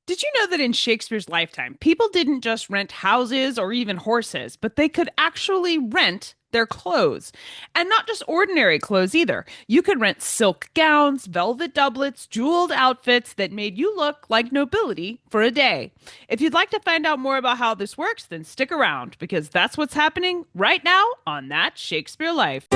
Did you know that in Shakespeare's lifetime, people didn't just rent houses or even horses, but they could actually rent their clothes? And not just ordinary clothes either. You could rent silk gowns, velvet doublets, jeweled outfits that made you look like nobility for a day. If you'd like to find out more about how this works, then stick around because that's what's happening right now on That Shakespeare Life.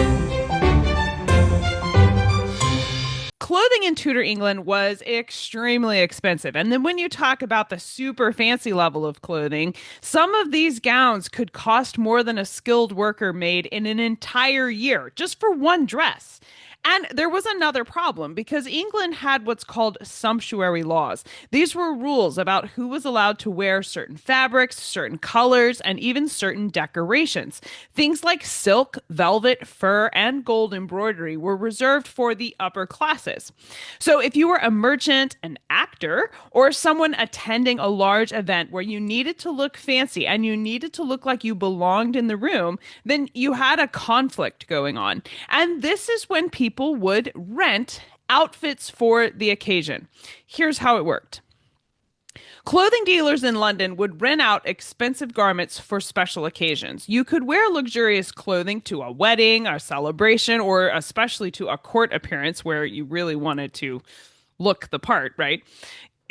Clothing in Tudor England was extremely expensive. And then when you talk about the super fancy level of clothing, some of these gowns could cost more than a skilled worker made in an entire year just for one dress. And there was another problem because England had what's called sumptuary laws. These were rules about who was allowed to wear certain fabrics, certain colors, and even certain decorations. Things like silk, velvet, fur, and gold embroidery were reserved for the upper classes. So if you were a merchant, an actor, or someone attending a large event where you needed to look fancy and you needed to look like you belonged in the room, then you had a conflict going on. And this is when people would rent outfits for the occasion. Here's how it worked. Clothing dealers in London would rent out expensive garments for special occasions. You could wear luxurious clothing to a wedding, a celebration, or especially to a court appearance where you really wanted to look the part, right?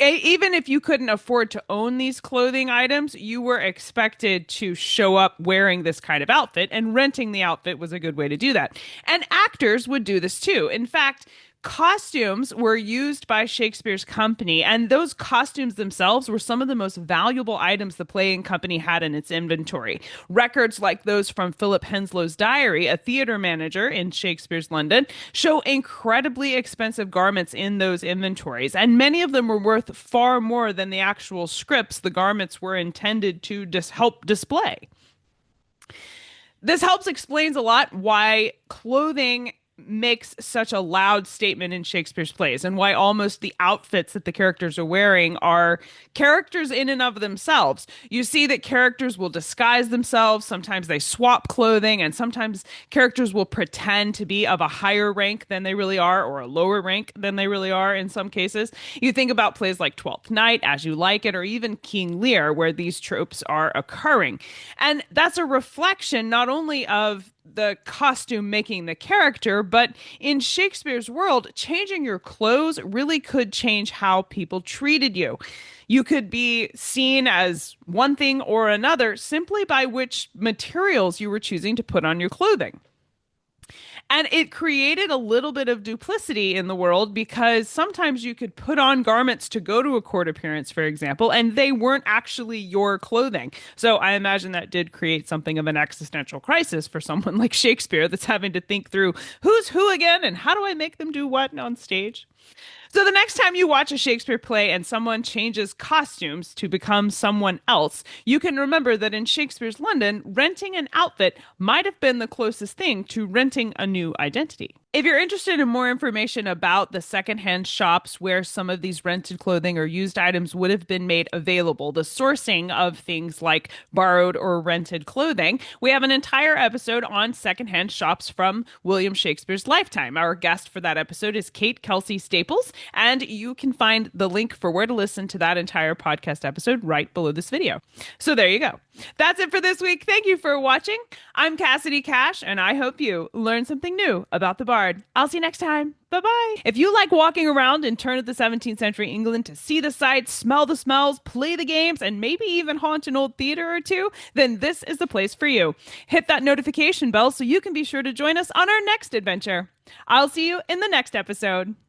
Even if you couldn't afford to own these clothing items, you were expected to show up wearing this kind of outfit, and renting the outfit was a good way to do that. And actors would do this too. In fact, costumes were used by Shakespeare's company, and those costumes themselves were some of the most valuable items the playing company had in its inventory. Records like those from Philip Henslow's diary, a theater manager in Shakespeare's London, show incredibly expensive garments in those inventories, and many of them were worth far more than the actual scripts the garments were intended to help display. This helps explains a lot why clothing makes such a loud statement in Shakespeare's plays and why almost the outfits that the characters are wearing are characters in and of themselves. You see that characters will disguise themselves. Sometimes they swap clothing, and sometimes characters will pretend to be of a higher rank than they really are or a lower rank than they really are in some cases. You think about plays like Twelfth Night, As You Like It, or even King Lear, where these tropes are occurring. And that's a reflection not only of the costume making the character, but in Shakespeare's world, changing your clothes really could change how people treated you. You could be seen as one thing or another simply by which materials you were choosing to put on your clothing. And it created a little bit of duplicity in the world because sometimes you could put on garments to go to a court appearance, for example, and they weren't actually your clothing. So I imagine that did create something of an existential crisis for someone like Shakespeare that's having to think through who's who again and how do I make them do what on stage? So the next time you watch a Shakespeare play and someone changes costumes to become someone else, you can remember that in Shakespeare's London, renting an outfit might have been the closest thing to renting a new identity. If you're interested in more information about the secondhand shops where some of these rented clothing or used items would have been made available, the sourcing of things like borrowed or rented clothing, we have an entire episode on secondhand shops from William Shakespeare's lifetime. Our guest for that episode is Kate Kelsey Staples, and you can find the link for where to listen to that entire podcast episode right below this video. So there you go. That's it for this week. Thank you for watching. I'm Cassidy Cash, and I hope you learned something new about the Bard. I'll see you next time. Bye-bye. If you like walking around in turn of the 17th century England to see the sights, smell the smells, play the games, and maybe even haunt an old theater or two, then this is the place for you. Hit that notification bell so you can be sure to join us on our next adventure. I'll see you in the next episode.